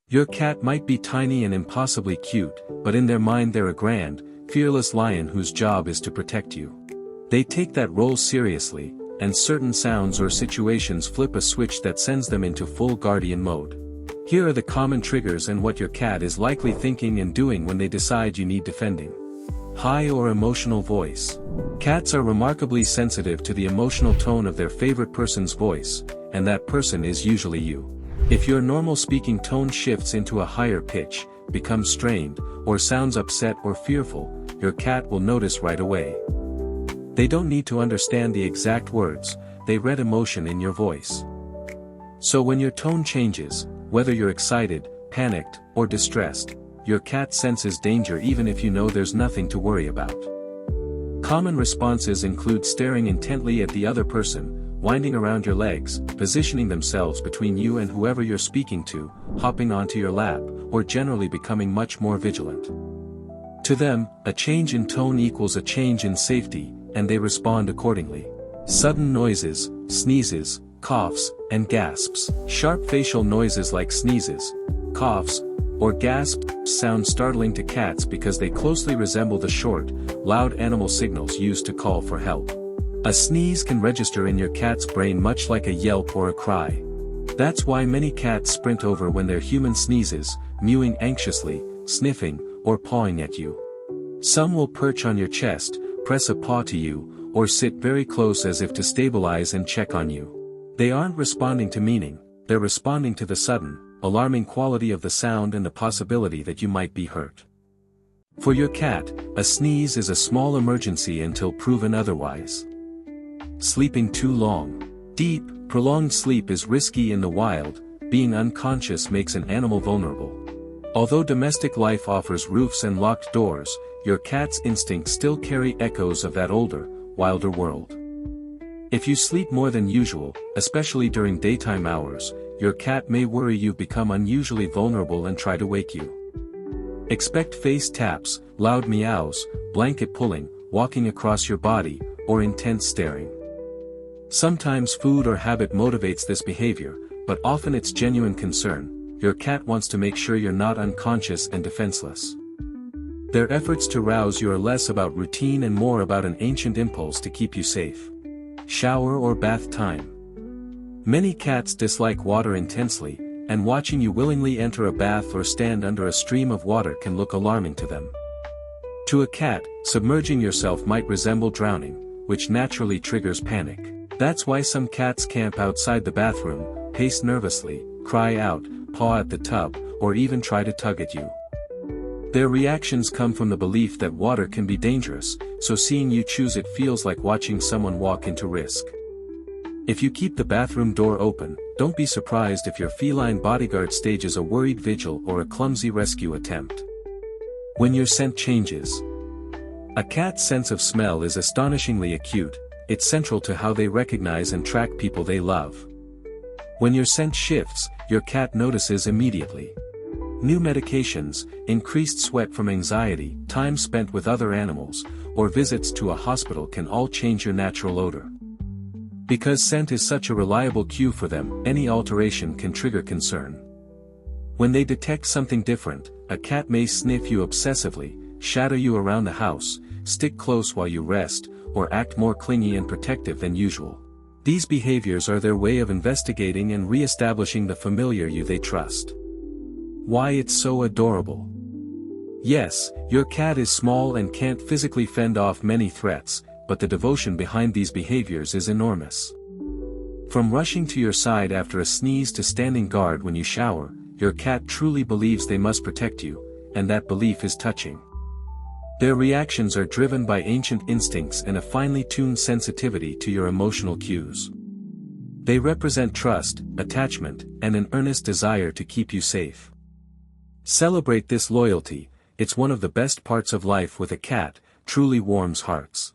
Your cat might be tiny and impossibly cute, but in their mind they're a grand, fearless lion whose job is to protect you. They take that role seriously, and certain sounds or situations flip a switch that sends them into full guardian mode. Here are the common triggers and what your cat is likely thinking and doing when they decide you need defending. High or emotional voice. Cats are remarkably sensitive to the emotional tone of their favorite person's voice, and that person is usually you. If your normal speaking tone shifts into a higher pitch, becomes strained, or sounds upset or fearful, your cat will notice right away. They don't need to understand the exact words, they read emotion in your voice. So when your tone changes, whether you're excited, panicked, or distressed, your cat senses danger even if you know there's nothing to worry about. Common responses include staring intently at the other person, winding around your legs, positioning themselves between you and whoever you're speaking to, hopping onto your lap, or generally becoming much more vigilant. To them, a change in tone equals a change in safety, and they respond accordingly. Sudden noises, sneezes, coughs, and gasps. Sharp facial noises like sneezes, coughs, or gasps sound startling to cats because they closely resemble the short, loud animal signals used to call for help. A sneeze can register in your cat's brain much like a yelp or a cry. That's why many cats sprint over when their human sneezes, mewing anxiously, sniffing, or pawing at you. Some will perch on your chest, press a paw to you, or sit very close as if to stabilize and check on you. They aren't responding to meaning, they're responding to the sudden, alarming quality of the sound and the possibility that you might be hurt. For your cat, a sneeze is a small emergency until proven otherwise. Sleeping too long. Deep, prolonged sleep is risky in the wild, being unconscious makes an animal vulnerable. Although domestic life offers roofs and locked doors, your cat's instincts still carry echoes of that older, wilder world. If you sleep more than usual, especially during daytime hours, your cat may worry you've become unusually vulnerable and try to wake you. Expect face taps, loud meows, blanket pulling, walking across your body, or intense staring. Sometimes food or habit motivates this behavior, but often it's genuine concern. Your cat wants to make sure you're not unconscious and defenseless. Their efforts to rouse you are less about routine and more about an ancient impulse to keep you safe. Shower or bath time. Many cats dislike water intensely, and watching you willingly enter a bath or stand under a stream of water can look alarming to them. To a cat, submerging yourself might resemble drowning, which naturally triggers panic. That's why some cats camp outside the bathroom, pace nervously, cry out, paw at the tub, or even try to tug at you. Their reactions come from the belief that water can be dangerous, so seeing you choose it feels like watching someone walk into risk. If you keep the bathroom door open, don't be surprised if your feline bodyguard stages a worried vigil or a clumsy rescue attempt. When your scent changes. A cat's sense of smell is astonishingly acute, it's central to how they recognize and track people they love. When your scent shifts, your cat notices immediately. New medications, increased sweat from anxiety, time spent with other animals, or visits to a hospital can all change your natural odor. Because scent is such a reliable cue for them, any alteration can trigger concern. When they detect something different, a cat may sniff you obsessively, shadow you around the house, stick close while you rest, or act more clingy and protective than usual. These behaviors are their way of investigating and re-establishing the familiar you they trust. Why it's so adorable. Yes, your cat is small and can't physically fend off many threats, but the devotion behind these behaviors is enormous. From rushing to your side after a sneeze to standing guard when you shower, your cat truly believes they must protect you, and that belief is touching. Their reactions are driven by ancient instincts and a finely tuned sensitivity to your emotional cues. They represent trust, attachment, and an earnest desire to keep you safe. Celebrate this loyalty, it's one of the best parts of life with a cat, truly warms hearts.